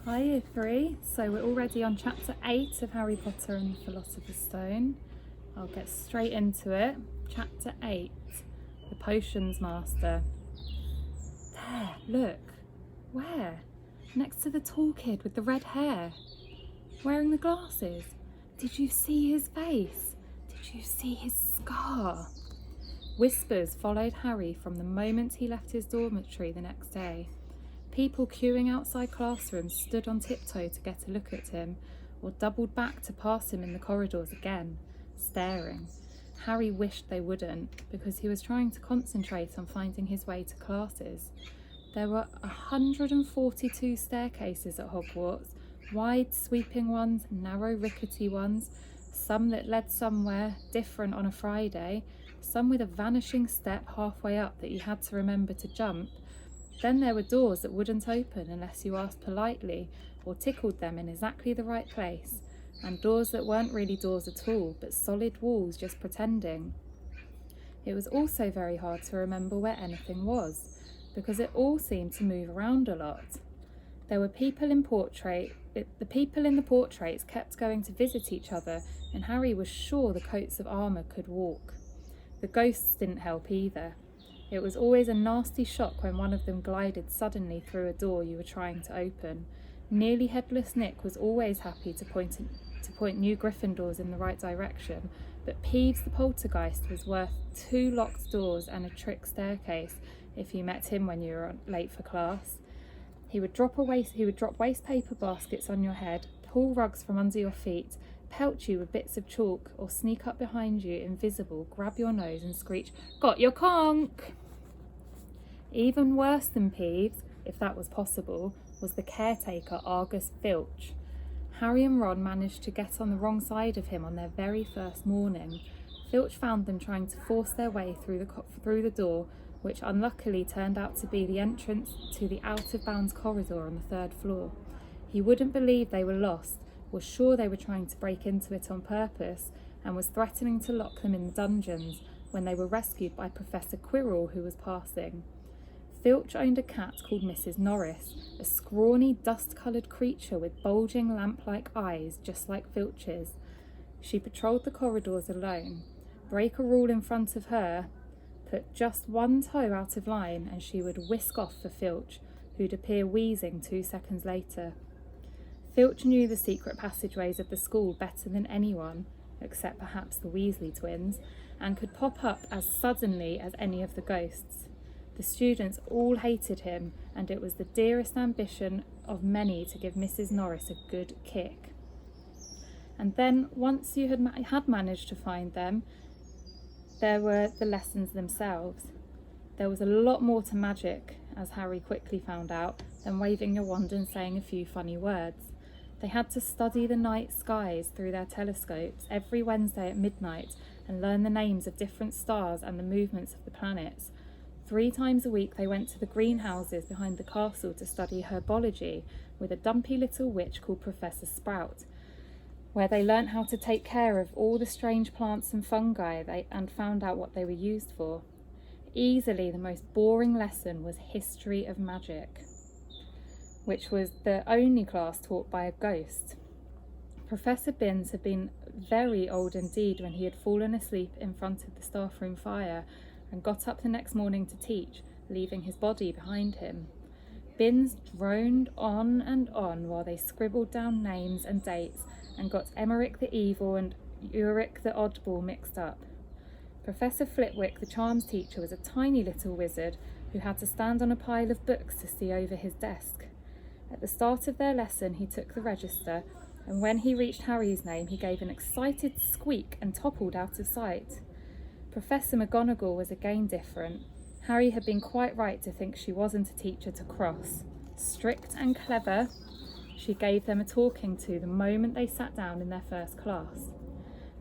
Hi Year 3, so we're already on chapter 8 of Harry Potter and the Philosopher's Stone. I'll get straight into it. Chapter 8, The Potions Master. There, look. Where? Next to the tall kid with the red hair. Wearing the glasses. Did you see his face? Did you see his scar? Whispers followed Harry from the moment he left his dormitory the next day. People queuing outside classrooms stood on tiptoe to get a look at him, or doubled back to pass him in the corridors again, staring. Harry wished they wouldn't, because he was trying to concentrate on finding his way to classes. There were 142 staircases at Hogwarts, wide sweeping ones, narrow rickety ones, some that led somewhere different on a Friday, some with a vanishing step halfway up that you had to remember to jump. Then there were doors that wouldn't open unless you asked politely or tickled them in exactly the right place, and doors that weren't really doors at all, but solid walls just pretending. It was also very hard to remember where anything was, because it all seemed to move around a lot. There were people in the people in the portraits kept going to visit each other, and Harry was sure the coats of armour could walk. The ghosts didn't help either. It was always a nasty shock when one of them glided suddenly through a door you were trying to open. Nearly Headless Nick was always happy to point new Gryffindors in the right direction, but Peeves the Poltergeist was worth 2 locked doors and a trick staircase if you met him when you were late for class. He would drop waste paper baskets on your head, pull rugs from under your feet, pelt you with bits of chalk, or sneak up behind you invisible, grab your nose and screech, "Got your conch!" Even worse than Peeves, if that was possible, was the caretaker Argus Filch. Harry and Ron managed to get on the wrong side of him on their very first morning. Filch found them trying to force their way through the door, which unluckily turned out to be the entrance to the out-of-bounds corridor on the 3rd floor. He wouldn't believe they were lost, was sure they were trying to break into it on purpose, and was threatening to lock them in the dungeons when they were rescued by Professor Quirrell, who was passing. Filch owned a cat called Mrs. Norris, a scrawny, dust-coloured creature with bulging lamp-like eyes just like Filch's. She patrolled the corridors alone. Break a rule in front of her, put just one toe out of line, and she would whisk off for Filch, who'd appear wheezing 2 seconds later. Filch knew the secret passageways of the school better than anyone, except perhaps the Weasley twins, and could pop up as suddenly as any of the ghosts. The students all hated him, and it was the dearest ambition of many to give Mrs. Norris a good kick. And then, once you had managed to find them, there were the lessons themselves. There was a lot more to magic, as Harry quickly found out, than waving your wand and saying a few funny words. They had to study the night skies through their telescopes every Wednesday at midnight and learn the names of different stars and the movements of the planets. 3 times a week they went to the greenhouses behind the castle to study herbology with a dumpy little witch called Professor Sprout, where they learnt how to take care of all the strange plants and fungi and found out what they were used for. Easily the most boring lesson was History of Magic, which was the only class taught by a ghost. Professor Binns had been very old indeed when he had fallen asleep in front of the staff room fire and got up the next morning to teach, leaving his body behind him. Binns droned on and on while they scribbled down names and dates and got Emmerich the Evil and Ulrich the Oddball mixed up. Professor Flitwick, the charms teacher, was a tiny little wizard who had to stand on a pile of books to see over his desk. At the start of their lesson, he took the register, and when he reached Harry's name, he gave an excited squeak and toppled out of sight. Professor McGonagall was again different. Harry had been quite right to think she wasn't a teacher to cross. Strict and clever, she gave them a talking to the moment they sat down in their first class.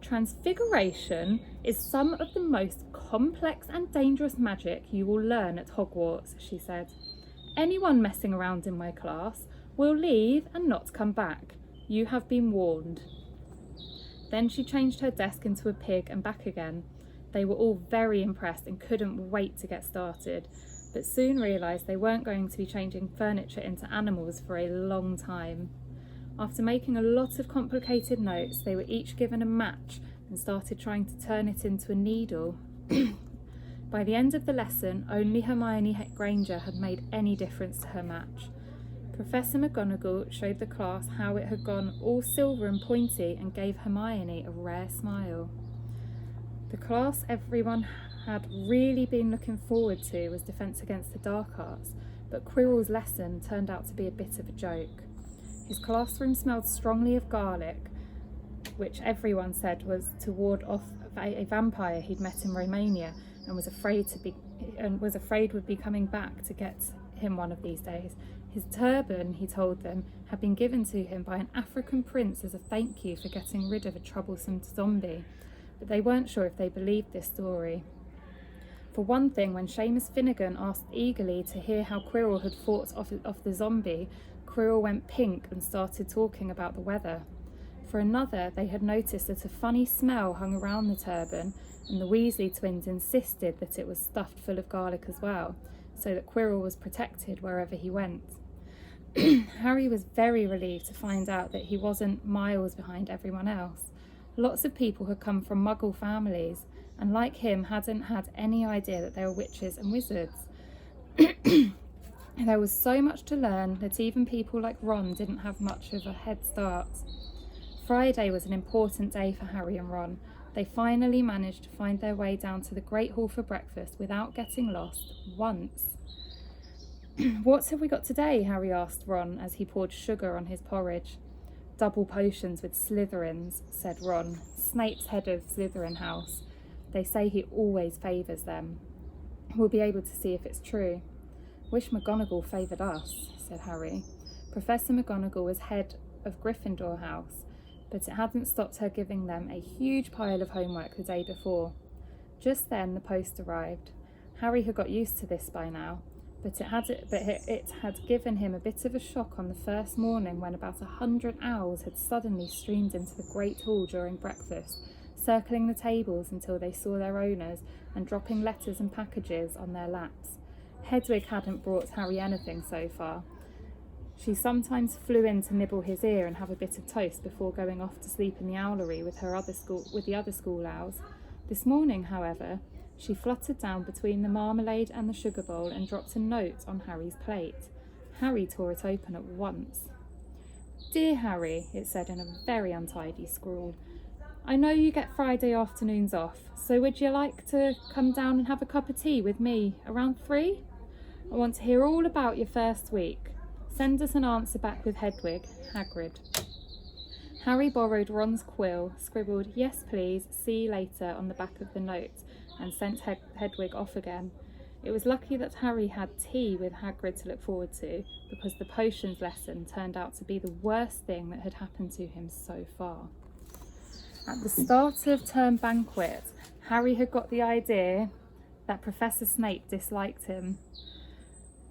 "Transfiguration is some of the most complex and dangerous magic you will learn at Hogwarts," she said. "Anyone messing around in my class will leave and not come back. You have been warned." Then she changed her desk into a pig and back again. They were all very impressed and couldn't wait to get started. but soon realised they weren't going to be changing furniture into animals for a long time. After making a lot of complicated notes, they were each given a match and started trying to turn it into a needle. By the end of the lesson, only Hermione Granger had made any difference to her match. Professor McGonagall showed the class how it had gone all silver and pointy and gave Hermione a rare smile. The class everyone had really been looking forward to was Defence Against the Dark Arts, but Quirrell's lesson turned out to be a bit of a joke. His classroom smelled strongly of garlic, which everyone said was to ward off a vampire he'd met in Romania and was afraid would be coming back to get him one of these days. His turban, he told them, had been given to him by an African prince as a thank you for getting rid of a troublesome zombie, but they weren't sure if they believed this story. For one thing, when Seamus Finnegan asked eagerly to hear how Quirrell had fought off the zombie, Quirrell went pink and started talking about the weather. For another, they had noticed that a funny smell hung around the turban, and the Weasley twins insisted that it was stuffed full of garlic as well, so that Quirrell was protected wherever he went. Harry was very relieved to find out that he wasn't miles behind everyone else. Lots of people had come from Muggle families, and like him hadn't had any idea that they were witches and wizards. There was so much to learn that even people like Ron didn't have much of a head start. Friday was an important day for Harry and Ron. They finally managed to find their way down to the Great Hall for breakfast without getting lost once. "What have we got today?" Harry asked Ron as he poured sugar on his porridge. "Double potions with Slytherins," said Ron, Snape's head of Slytherin House. "They say he always favours them. We'll be able to see if it's true." "Wish McGonagall favoured us," said Harry. Professor McGonagall was head of Gryffindor House, but it hadn't stopped her giving them a huge pile of homework the day before. Just then the post arrived. Harry had got used to this by now, but it had given him a bit of a shock on the first morning when about 100 owls had suddenly streamed into the Great Hall during breakfast, circling the tables until they saw their owners and dropping letters and packages on their laps. Hedwig hadn't brought Harry anything so far. She sometimes flew in to nibble his ear and have a bit of toast before going off to sleep in the owlery with the other school owls. This morning, however, she fluttered down between the marmalade and the sugar bowl and dropped a note on Harry's plate. Harry tore it open at once. "Dear Harry," it said in a very untidy scrawl, "I know you get Friday afternoons off, so would you like to come down and have a cup of tea with me around 3? I want to hear all about your first week. Send us an answer back with Hedwig, Hagrid." Harry borrowed Ron's quill, scribbled "Yes please, see you later" on the back of the note, and sent Hedwig off again. It was lucky that Harry had tea with Hagrid to look forward to, because the potions lesson turned out to be the worst thing that had happened to him so far. At the start of term banquet, Harry had got the idea that Professor Snape disliked him.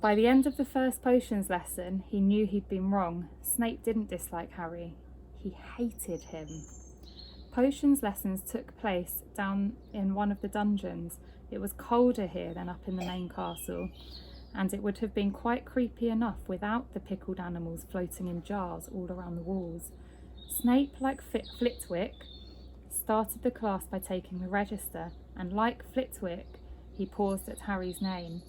By the end of the first potions lesson, he knew he'd been wrong. Snape didn't dislike Harry. He hated him. Potions lessons took place down in one of the dungeons. It was colder here than up in the main castle, and it would have been quite creepy enough without the pickled animals floating in jars all around the walls. Snape, like Flitwick, started the class by taking the register, and like Flitwick, he paused at Harry's name.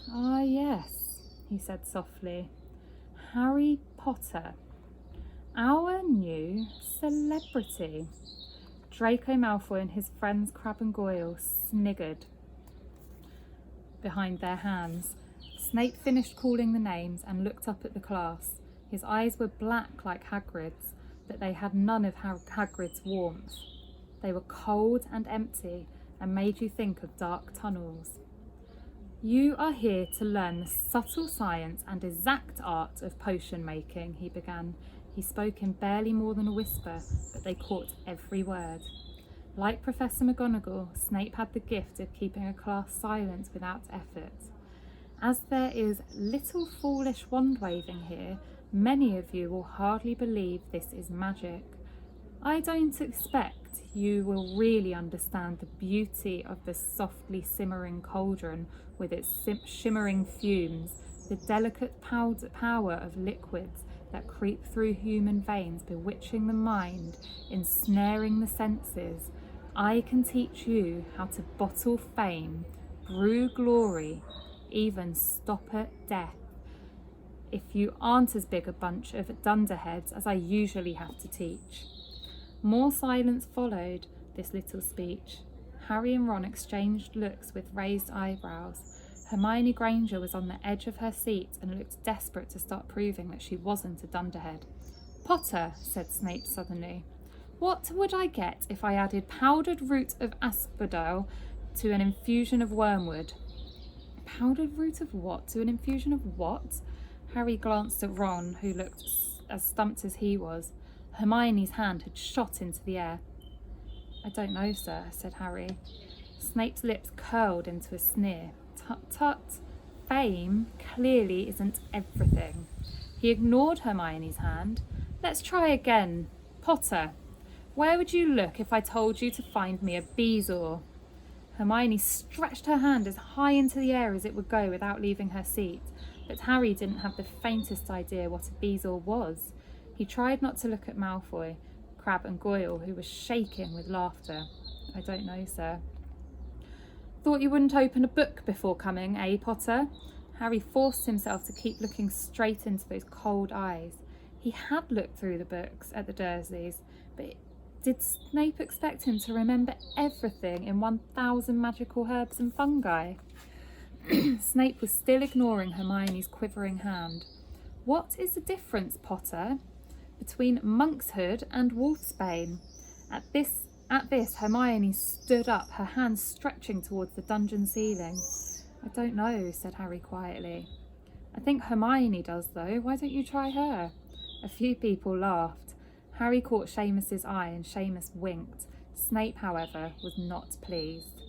"Ah, yes," he said softly. "Harry Potter. Our new celebrity." Draco Malfoy and his friends Crabbe and Goyle sniggered behind their hands. Snape finished calling the names and looked up at the class. His eyes were black like Hagrid's, but they had none of Hagrid's warmth. They were cold and empty and made you think of dark tunnels. "You are here to learn the subtle science and exact art of potion making," he began. He spoke in barely more than a whisper, but they caught every word. Like Professor McGonagall, Snape had the gift of keeping a class silent without effort. "As there is little foolish wand-waving here, many of you will hardly believe this is magic. I don't expect you will really understand the beauty of the softly simmering cauldron with its shimmering fumes, the delicate power of liquids that creep through human veins, bewitching the mind, ensnaring the senses. I can teach you how to bottle fame, brew glory, even stop at death. If you aren't as big a bunch of dunderheads as I usually have to teach. More silence followed this little speech. Harry and Ron exchanged looks with raised eyebrows. Hermione Granger was on the edge of her seat and looked desperate to start proving that she wasn't a dunderhead. "Potter," said Snape suddenly, "what would I get if I added powdered root of asphodel to an infusion of wormwood?" Powdered root of what to an infusion of what? Harry glanced at Ron, who looked as stumped as he was. Hermione's hand had shot into the air. "I don't know, sir," said Harry. Snape's lips curled into a sneer. "Tut, tut. Fame clearly isn't everything." He ignored Hermione's hand. "Let's try again. Potter, where would you look if I told you to find me a bezoar?" Hermione stretched her hand as high into the air as it would go without leaving her seat, but Harry didn't have the faintest idea what a bezoar was. He tried not to look at Malfoy, Crabbe and Goyle, who was shaking with laughter. "I don't know, sir." "Thought you wouldn't open a book before coming, eh, Potter?" Harry forced himself to keep looking straight into those cold eyes. He had looked through the books at the Dursleys, but did Snape expect him to remember everything in 1,000 magical herbs and fungi? Snape was still ignoring Hermione's quivering hand. "What is the difference, Potter, between monkshood and wolfsbane?" At this, Hermione stood up, her hands stretching towards the dungeon ceiling. "I don't know," said Harry quietly. "I think Hermione does, though. Why don't you try her?" A few people laughed. Harry caught Seamus's eye and Seamus winked. Snape, however, was not pleased.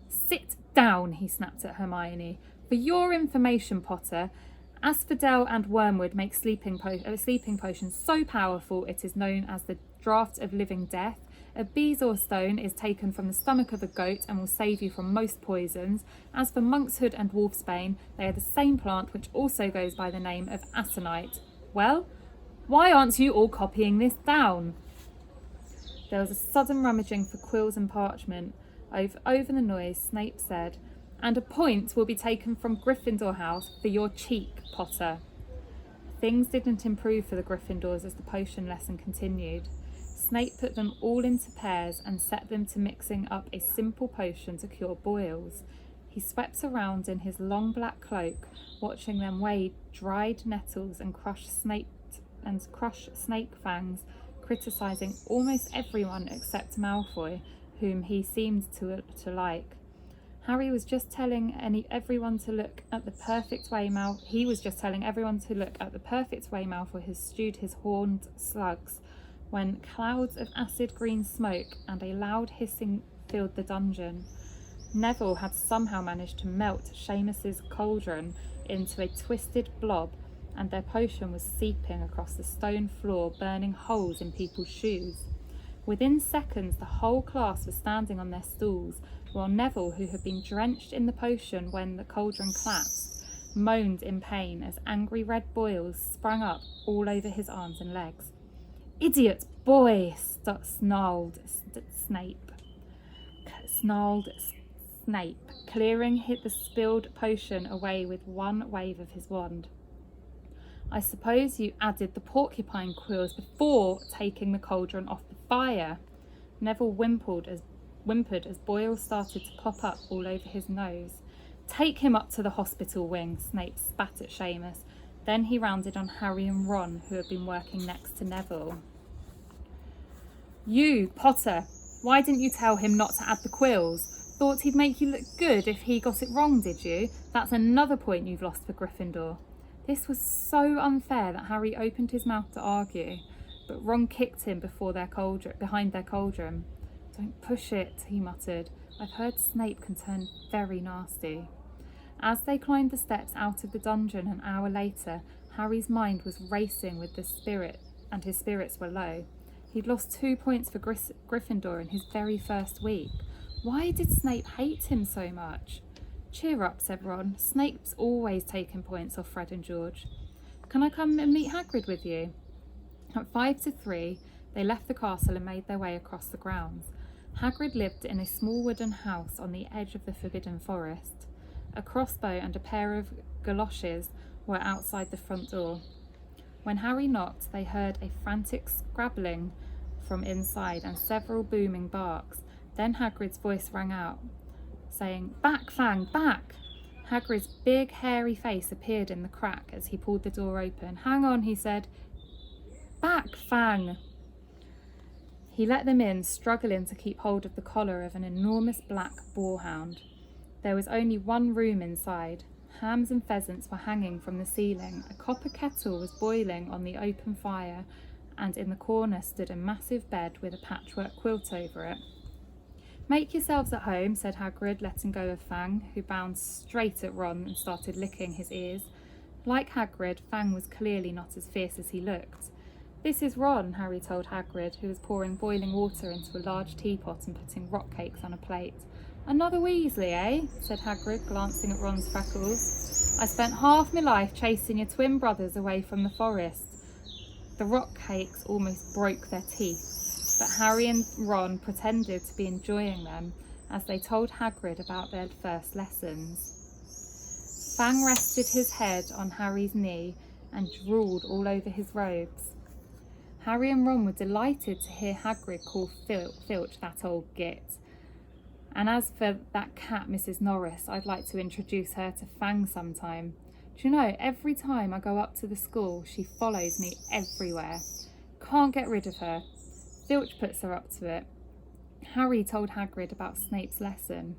"Sit down," he snapped at Hermione. "For your information, Potter, asphodel and wormwood make sleeping potions so powerful it is known as the draught of living death. A bezoar stone is taken from the stomach of a goat and will save you from most poisons. As for monkshood and wolfsbane, they are the same plant which also goes by the name of aconite. Well, why aren't you all copying this down?" There was a sudden rummaging for quills and parchment. Over the noise, Snape said, "And a point will be taken from Gryffindor House for your cheek, Potter." Things didn't improve for the Gryffindors as the potion lesson continued. Snape put them all into pairs and set them to mixing up a simple potion to cure boils. He swept around in his long black cloak, watching them weigh dried nettles and crush snake fangs, criticising almost everyone except Malfoy, whom he seemed to like. Harry was just telling everyone to look at the perfect way Malfoy has stewed his horned slugs, when clouds of acid green smoke and a loud hissing filled the dungeon. Neville had somehow managed to melt Seamus's cauldron into a twisted blob, and their potion was seeping across the stone floor, burning holes in people's shoes. Within seconds, the whole class was standing on their stools, while Neville, who had been drenched in the potion when the cauldron collapsed, moaned in pain as angry red boils sprang up all over his arms and legs. "Idiot boy!" snarled Snape, clearing the spilled potion away with one wave of his wand. "I suppose you added the porcupine quills before taking the cauldron off the fire." Neville whimpered as boils started to pop up all over his nose. "Take him up to the hospital wing," Snape spat at Seamus. Then he rounded on Harry and Ron, who had been working next to Neville. "You, Potter, why didn't you tell him not to add the quills? Thought he'd make you look good if he got it wrong, did you? That's another point you've lost for Gryffindor." This was so unfair that Harry opened his mouth to argue, but Ron kicked him behind their cauldron. "Don't push it," he muttered. "I've heard Snape can turn very nasty." As they climbed the steps out of the dungeon an hour later, Harry's mind was racing with his spirits were low. He'd lost 2 points for Gryffindor in his very first week. Why did Snape hate him so much? Cheer up, said Ron. Snape's always taken points off Fred and George. Can I come and meet Hagrid with you? At 5 to 3, they left the castle and made their way across the grounds. Hagrid lived in a small wooden house on the edge of the Forbidden Forest. A crossbow and a pair of galoshes were outside the front door. When Harry knocked, they heard a frantic scrabbling from inside and several booming barks. Then Hagrid's voice rang out, saying, "Back, Fang, back!" Hagrid's big, hairy face appeared in the crack as he pulled the door open. "Hang on," he said. "Back, Fang!" He let them in, struggling to keep hold of the collar of an enormous black boarhound. There was only one room inside. Hams and pheasants were hanging from the ceiling. A copper kettle was boiling on the open fire, and in the corner stood a massive bed with a patchwork quilt over it. "Make yourselves at home," said Hagrid, letting go of Fang, who bounced straight at Ron and started licking his ears. Like Hagrid, Fang was clearly not as fierce as he looked. "This is Ron," Harry told Hagrid, who was pouring boiling water into a large teapot and putting rock cakes on a plate. "Another Weasley, eh?" said Hagrid, glancing at Ron's freckles. "I spent half my life chasing your twin brothers away from the forest." The rock cakes almost broke their teeth, but Harry and Ron pretended to be enjoying them as they told Hagrid about their first lessons. Fang rested his head on Harry's knee and drooled all over his robes. Harry and Ron were delighted to hear Hagrid call Filch that old git. "And as for that cat, Mrs. Norris, I'd like to introduce her to Fang sometime. Do you know, every time I go up to the school, she follows me everywhere. Can't get rid of her. Filch puts her up to it." Harry told Hagrid about Snape's lesson.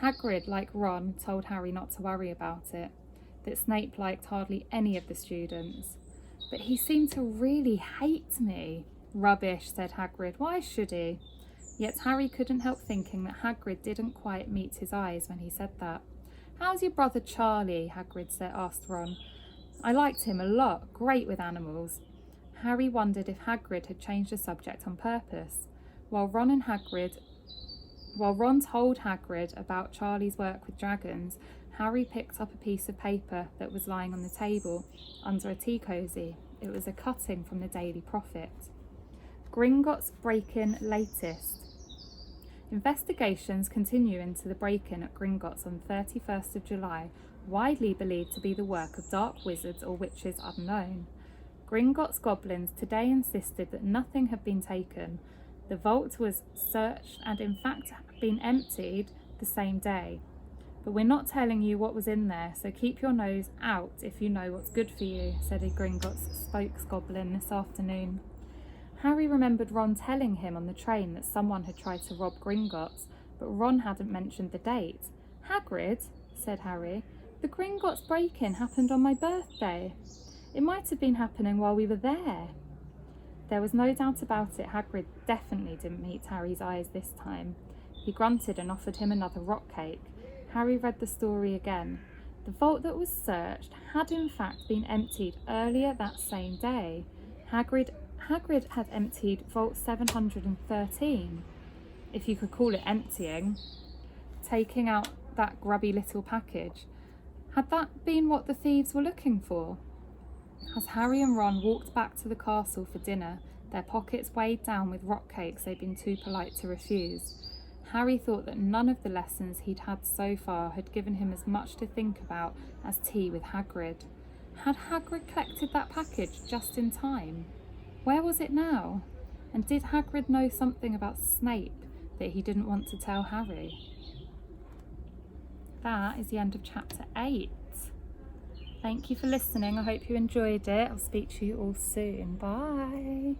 Hagrid, like Ron, told Harry not to worry about it, that Snape liked hardly any of the students. "But he seemed to really hate me." "Rubbish," said Hagrid. "Why should he?" Yet Harry couldn't help thinking that Hagrid didn't quite meet his eyes when he said that. "How's your brother Charlie?" Hagrid asked Ron. "I liked him a lot. Great with animals." Harry wondered if Hagrid had changed the subject on purpose. While Ron told Hagrid about Charlie's work with dragons, Harry picked up a piece of paper that was lying on the table under a tea cosy. It was a cutting from the Daily Prophet. Gringotts break-in latest. Investigations continue into the break-in at Gringotts on 31st of July, widely believed to be the work of dark wizards or witches unknown. Gringotts goblins today insisted that nothing had been taken. The vault was searched and in fact been emptied the same day. "But we're not telling you what was in there, so keep your nose out if you know what's good for you," said a Gringotts spokesgoblin this afternoon. Harry remembered Ron telling him on the train that someone had tried to rob Gringotts, but Ron hadn't mentioned the date. "Hagrid," said Harry, "the Gringotts break-in happened on my birthday. It might have been happening while we were there." There was no doubt about it, Hagrid definitely didn't meet Harry's eyes this time. He grunted and offered him another rock cake. Harry read the story again. The vault that was searched had in fact been emptied earlier that same day. Hagrid had emptied Vault 713, if you could call it emptying, taking out that grubby little package. Had that been what the thieves were looking for? As Harry and Ron walked back to the castle for dinner, their pockets weighed down with rock cakes they'd been too polite to refuse. Harry thought that none of the lessons he'd had so far had given him as much to think about as tea with Hagrid. Had Hagrid collected that package just in time? Where was it now? And did Hagrid know something about Snape that he didn't want to tell Harry? That is the end of chapter 8. Thank you for listening. I hope you enjoyed it. I'll speak to you all soon. Bye.